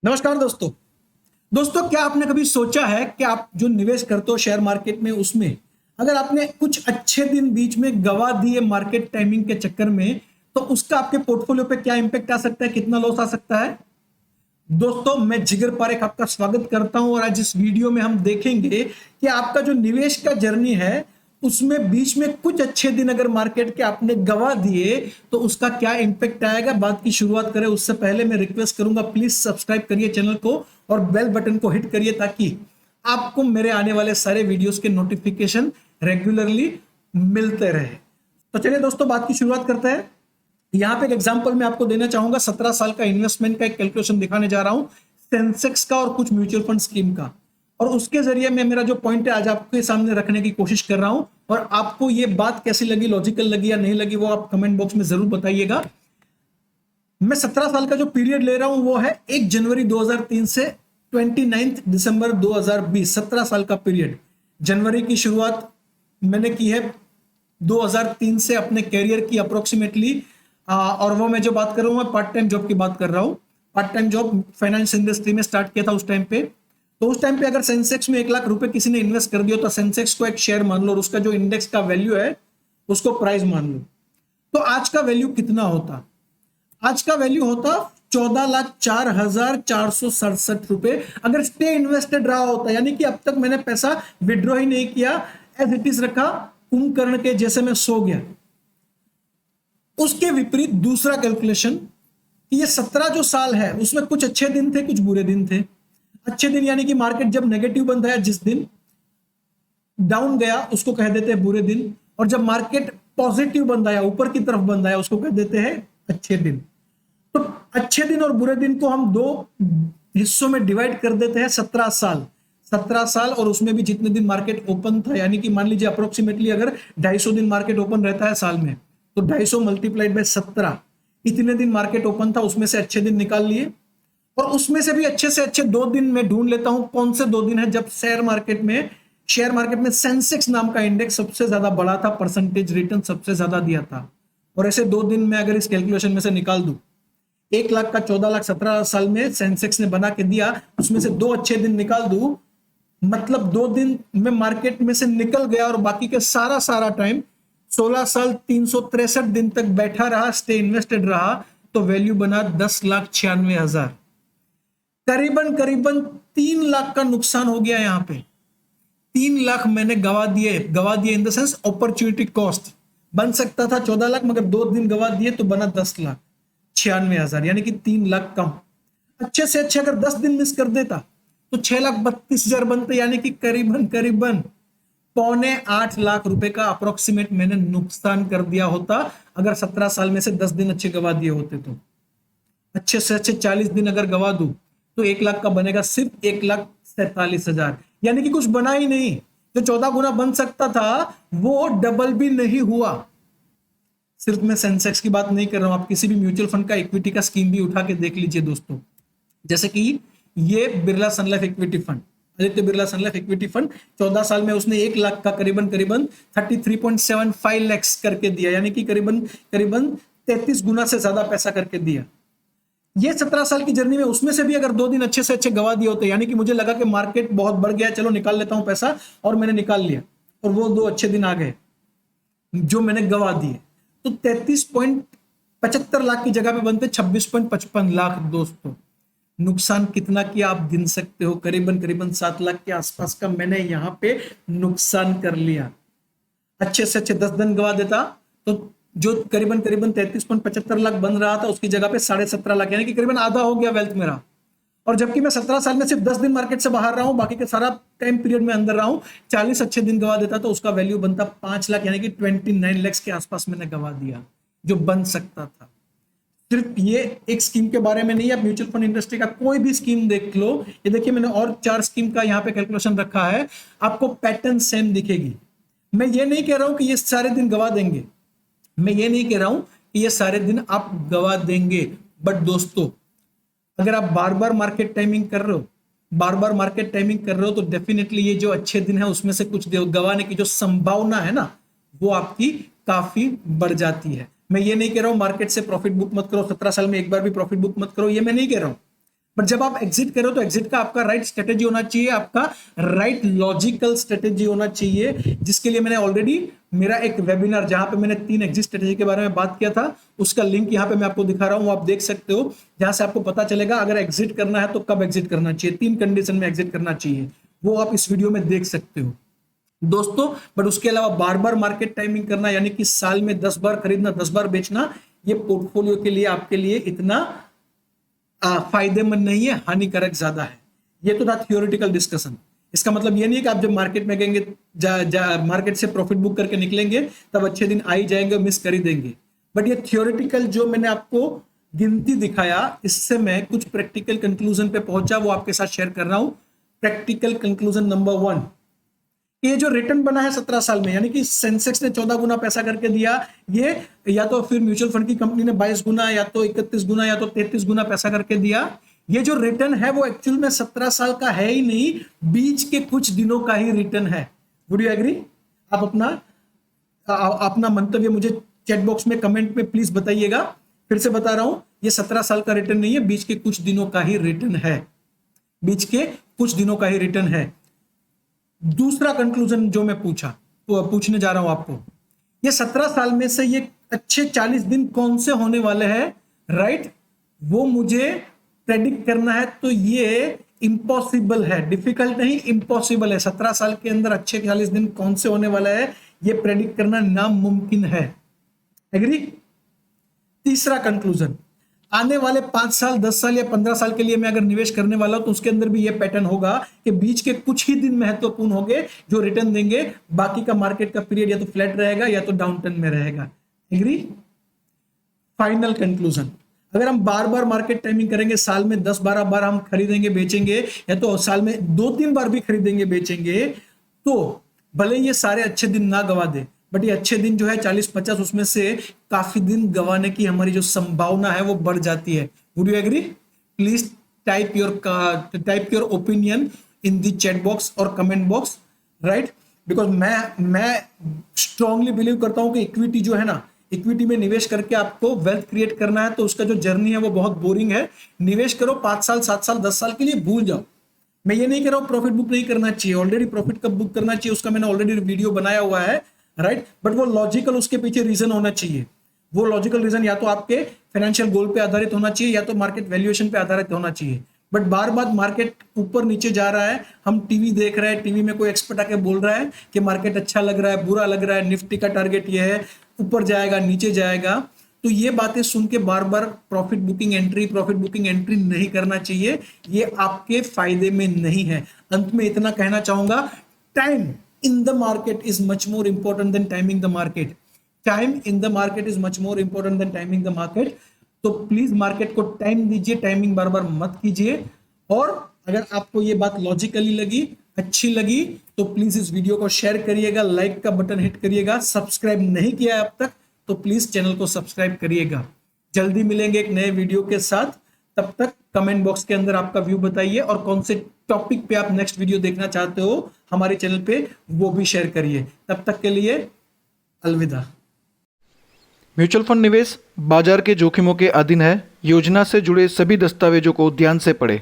नमस्कार दोस्तों। क्या आपने कभी सोचा है कि आप जो निवेश करते हो शेयर मार्केट में, उसमें अगर आपने कुछ अच्छे दिन बीच में गवा दिए मार्केट टाइमिंग के चक्कर में, तो उसका आपके पोर्टफोलियो पे क्या इंपैक्ट आ सकता है, कितना लॉस आ सकता है। दोस्तों, मैं जिगर पारेख आपका स्वागत करता हूं और आज इस वीडियो में हम देखेंगे कि आपका जो निवेश का जर्नी है उसमें बीच में कुछ अच्छे दिन अगर मार्केट के आपने गवा दिए तो उसका क्या इंपैक्ट आएगा। बात की शुरुआत करें उससे पहले मैं रिक्वेस्ट करूंगा, प्लीज सब्सक्राइब करिए चैनल को और बेल बटन को हिट करिए ताकि आपको मेरे आने वाले सारे वीडियोस के नोटिफिकेशन रेगुलरली मिलते रहे। तो चलिए दोस्तों, बात की शुरुआत करते हैं। यहां पे एक एग्जांपल मैं आपको देना चाहूंगा। 17 साल का इन्वेस्टमेंट का एक कैलकुलेशन दिखाने जा रहा हूं, सेंसेक्स का और कुछ म्यूचुअल फंड स्कीम का, और उसके जरिए मैं मेरा जो पॉइंट है आज आपके सामने रखने की कोशिश कर रहा हूं। और आपको ये बात कैसी लगी, लॉजिकल लगी या नहीं लगी, वो आप कमेंट बॉक्स में जरूर बताइएगा। मैं 17 साल का जो पीरियड ले रहा हूं वो है 1 जनवरी 2003 से 29 दिसंबर 2020। 17 साल का पीरियड। जनवरी की शुरुआत मैंने की है 2003 से अपने कैरियर की अप्रोक्सीमेटली, और वो मैं जो बात कर रहा हूँ मैं पार्ट टाइम जॉब की बात कर रहा हूँ। Part time job finance industry में स्टार्ट किया था उस टाइम पे। तो उस टाइम पे अगर सेंसेक्स में 1 लाख रुपए किसी ने इन्वेस्ट कर दिया तो सेंसेक्स को एक शेयर मान लो और उसका जो इंडेक्स का वैल्यू है उसको प्राइस मान लो। तो आज का वैल्यू कितना होता? आज का वैल्यू होता 14,04,467 रुपए अगर स्टे इन्वेस्टेड रहा होता, यानी कि अब तक मैंने पैसा विड्रॉ ही नहीं किया, एज इट इज रखा, कुंभकर्ण के जैसे मैं सो गया। उसके विपरीत दूसरा कैलकुलेशन कि ये 17 जो साल है उसमें कुछ अच्छे दिन थे, कुछ बुरे दिन थे। अच्छे दिन यानी कि मार्केट जब नेगेटिव बंद है, जिस दिन डाउन गया उसको कह देते हैं बुरे दिन, और जब मार्केट पॉजिटिव बंद आया, ऊपर की तरफ बंद आया, उसको कह देते हैं अच्छे दिन। तो अच्छे दिन और बुरे दिन को हम दो हिस्सों में डिवाइड कर देते हैं। 17 साल, 17 साल, और उसमें भी जितने दिन मार्केट ओपन था, यानी कि मान लीजिए अप्रोक्सीमेटली अगर 250 दिन मार्केट ओपन रहता है साल में, तो 250 मल्टीप्लाइड बाय 17, इतने दिन मार्केट ओपन था, उसमें से अच्छे दिन निकाल लिए। और उसमें से भी अच्छे से अच्छे 2 दिन मैं ढूंढ लेता हूं। कौन से 2 दिन है जब शेयर मार्केट में सेंसेक्स नाम का इंडेक्स सबसे ज्यादा बढ़ा था, परसेंटेज रिटर्न सबसे ज्यादा दिया था। और ऐसे 2 दिन मैं अगर इस कैलकुलेशन में से निकाल दूं, 1 लाख का 14 लाख 17 साल में सेंसेक्स ने बना के दिया, उसमें से 2 अच्छे दिन निकाल दूं, मतलब 2 दिन में मार्केट में से निकल गया और बाकी के सारा टाइम 16 साल 363 दिन तक बैठा रहा, स्टे इन्वेस्टेड रहा, तो वैल्यू बना 10,96,000। करीबन करीबन 3 लाख का नुकसान हो गया यहां पे। 3 लाख मैंने गवा दिए in the sense opportunity cost. बन सकता था 14 लाख, मगर 2 दिन गवा दिए तो बना 10,96,000, यानी कि 3 लाख कम। अच्छे से अच्छे अगर 10 दिन मिस कर देता तो 6,32,000 बनते, यानी कि करीबन करीबन 7.25 लाख रुपए का अप्रोक्सीमेट मैंने नुकसान कर दिया होता अगर 17 साल में से 10 दिन अच्छे गवा दिए होते। तो अच्छे से अच्छे 40 दिन अगर गवा दूं तो 1 लाख का बनेगा सिर्फ 1,47,000, यानी कि कुछ बना ही नहीं। जो 14 गुना बन सकता था वो डबल भी नहीं हुआ। सिर्फ मैं सेंसेक्स की बात नहीं कर रहा हूं, आप किसी भी म्यूचुअल फंड का इक्विटी का स्कीम भी उठा के देख लीजिए दोस्तों। जैसे कि ये Birla Sun Life equity fund, Aditya Birla Sun Life equity fund, 14 साल में उसने 1 लाख का करीबन करीबन 33.75 लाख करके दिया, यानी कि करीबन करीबन 33 गुना से ज्यादा पैसा करके दिया। ये 17 साल की जर्नी में उसमें से भी अगर 2 दिन अच्छे से अच्छे गवा दिए होते, यानी कि मुझे लगा कि मार्केट बहुत बढ़ गया, चलो निकाल लेता हूं पैसा, और मैंने निकाल लिया, और वो 2 अच्छे दिन आ गए जो मैंने गवा दिए, तो 33.75 लाख की जगह पे बनते 26.55 लाख। दोस्तों, नुकसान कितना किया आप गिन सकते हो, करीबन करीबन 7 लाख के आसपास का मैंने यहां पे नुकसान कर लिया। अच्छे से अच्छे 10 दिन गवा देता तो जो करीबन करीबन 33.75 लाख बन रहा था उसकी जगह पे 17.5 लाख, यानी कि करीबन आधा हो गया वेल्थ मेरा। और जबकि मैं 17 साल में सिर्फ 10 दिन मार्केट से बाहर रहा हूं, बाकी के सारा टाइम पीरियड में अंदर रहा हूं, 40 अच्छे दिन गवा देता तो उसका वैल्यू बनता 5 लाख, यानी कि 29 लाख के आसपास मैंने गवा दिया जो बन सकता था। सिर्फ ये एक स्कीम के बारे में नहीं, आप म्यूचुअल फंड इंडस्ट्री का कोई भी स्कीम देख लो। ये देखिए, मैंने और 4 स्कीम का यहाँ पे कैलकुलेशन रखा है, आपको पैटर्न सेम दिखेगी। मैं ये नहीं कह रहा हूं कि ये सारे दिन गवा देंगे, मैं ये नहीं कह रहा हूं कि ये सारे दिन आप गवा देंगे, बट दोस्तों अगर आप बार बार मार्केट टाइमिंग कर रहे हो, तो डेफिनेटली ये जो अच्छे दिन है उसमें से कुछ गवाने की जो संभावना है ना, वो आपकी काफी बढ़ जाती है। मैं ये नहीं कह रहा हूं मार्केट से प्रॉफिट बुक मत करो, 17 साल में एक बार भी प्रॉफिट बुक मत करो, ये मैं नहीं कह रहा हूं। बट जब आप एग्जिट करो तो एग्जिट का आपका राइट स्ट्रेटेजी होना चाहिए, आपका राइट लॉजिकल स्ट्रेटेजी होना चाहिए, जिसके लिए मैंने ऑलरेडी मेरा एक वेबिनार जहां पे मैंने 3 एग्जिट स्ट्रेटेजी के बारे में बात किया था, उसका लिंक यहां पे मैं आपको दिखा रहा हूं, आप देख सकते हो, जहां से आपको पता चलेगा अगर एग्जिट करना है तो कब एग्जिट करना चाहिए, 3 कंडीशन में एग्जिट करना चाहिए, वो आप इस वीडियो में देख सकते हो दोस्तों। बट उसके अलावा बार बार मार्केट टाइमिंग करना, यानी कि साल में 10 बार खरीदना 10 बार बेचना, ये पोर्टफोलियो के लिए आपके लिए इतना फायदेमंद नहीं है, हानिकारक ज्यादा है। ये तो था थियोरेटिकल डिस्कशन। इसका मतलब ये नहीं है कि आप जब मार्केट में गएंगे मार्केट से प्रॉफिट बुक करके निकलेंगे तब अच्छे दिन आ ही जाएंगे, मिस कर ही देंगे। बट ये थियोरेटिकल जो मैंने आपको गिनती दिखाया, इससे मैं कुछ प्रैक्टिकल कंक्लूजन पे पहुंचा, वो आपके साथ शेयर कर रहा हूं। प्रैक्टिकल कंक्लूजन नंबर 1, ये जो रिटर्न बना है 17 साल में, यानी कि सेंसेक्स ने 14 गुना पैसा करके दिया, ये या तो फिर म्यूचुअल फंड की कंपनी ने 22 गुना, या तो 31 गुना, या तो 33 गुना पैसा करके दिया। ये जो रिटर्न है वो एक्चुअल में 17 साल का है ही नहीं, बीच के कुछ दिनों का ही रिटर्न है। Would you agree? आप अपना मंतव्य मुझे चैट बॉक्स में कमेंट में प्लीज बताइएगा। फिर से बता रहा हूं, ये 17 साल का रिटर्न नहीं है, बीच के कुछ दिनों का ही रिटर्न है, बीच के कुछ दिनों का ही रिटर्न है। दूसरा कंक्लूजन जो मैं पूछने जा रहा हूं आपको, ये 17 साल में से ये अच्छे 40 दिन कौन से होने वाले हैं, राइट? वो मुझे प्रेडिक्ट करना है, तो ये इम्पॉसिबल है, डिफिकल्ट नहीं, इम्पॉसिबल है। 17 साल के अंदर अच्छे 40 दिन कौन से होने वाला है, ये प्रेडिक्ट करना नामुमकिन है। एग्री? तीसरा कंक्लूजन, आने वाले 5 साल 10 साल या 15 साल के लिए मैं अगर निवेश करने वाला हूं तो उसके अंदर भी ये पैटर्न होगा कि बीच के कुछ ही दिन महत्वपूर्ण होंगे जो रिटर्न देंगे, बाकी का मार्केट का पीरियड या तो फ्लैट रहेगा या तो डाउन टर्न में रहेगा। एग्री? फाइनल कंक्लूजन, अगर हम बार बार मार्केट टाइमिंग करेंगे, साल में 10-12 बार हम खरीदेंगे बेचेंगे, या तो साल में 2-3 बार भी खरीदेंगे बेचेंगे, तो भले ये सारे अच्छे दिन ना गवा दे, बट ये अच्छे दिन जो है 40-50, उसमें से काफी दिन गवाने की हमारी जो संभावना है वो बढ़ जाती है। Would you agree? Please type your opinion in the chat box और कमेंट बॉक्स, राइट? बिकॉज मैं स्ट्रांगली बिलीव करता हूं कि इक्विटी जो है ना, इक्विटी में निवेश करके आपको वेल्थ क्रिएट करना है, तो उसका जो जर्नी है वो बहुत बोरिंग है। निवेश करो 5 साल 7 साल 10 साल के लिए, भूल जाओ। मैं ये नहीं कह रहा हूं प्रॉफिट बुक नहीं करना चाहिए, ऑलरेडी प्रॉफिट कब बुक करना चाहिए उसका मैंने ऑलरेडी वीडियो बनाया हुआ है, राइट? बट वो लॉजिकल, उसके पीछे रीजन होना चाहिए। वो लॉजिकल रीजन या तो आपके फाइनेंशियल गोल पे आधारित होना चाहिए, या तो मार्केट वैल्यूएशन पे आधारित होना चाहिए। बट बार बार मार्केट ऊपर नीचे जा रहा है, हम टीवी देख रहे हैं, टीवी में कोई एक्सपर्ट आके बोल रहा है कि मार्केट अच्छा लग रहा है, बुरा लग रहा है, निफ्टी का टारगेट ये है, ऊपर जाएगा नीचे जाएगा, तो ये बातें सुन के बार बार प्रॉफिट बुकिंग एंट्री नहीं करना चाहिए, ये आपके फायदे में नहीं है। अंत में इतना कहना चाहूंगा, time in the market is much more important than timing the market. Time in the market is much more important than timing the market. तो प्लीज मार्केट को टाइम दीजिए, टाइमिंग बार बार मत कीजिए। और अगर आपको ये बात लॉजिकली लगी, अच्छी लगी, तो प्लीज इस वीडियो को शेयर करिएगा, लाइक का बटन हिट करिएगा, सब्सक्राइब नहीं किया है अब तक तो प्लीज चैनल को सब्सक्राइब करिएगा। जल्दी मिलेंगे एक नए वीडियो के साथ, तब तक कमेंट बॉक्स के अंदर आपका व्यू बताइए और कौन से टॉपिक पे आप नेक्स्ट वीडियो देखना चाहते हो हमारे चैनल पे, वो भी शेयर करिए। तब तक के लिए अलविदा। म्यूचुअल फंड निवेश बाजार के जोखिमों के अधीन है। योजना से जुड़े सभी दस्तावेजों को ध्यान से पढ़ें।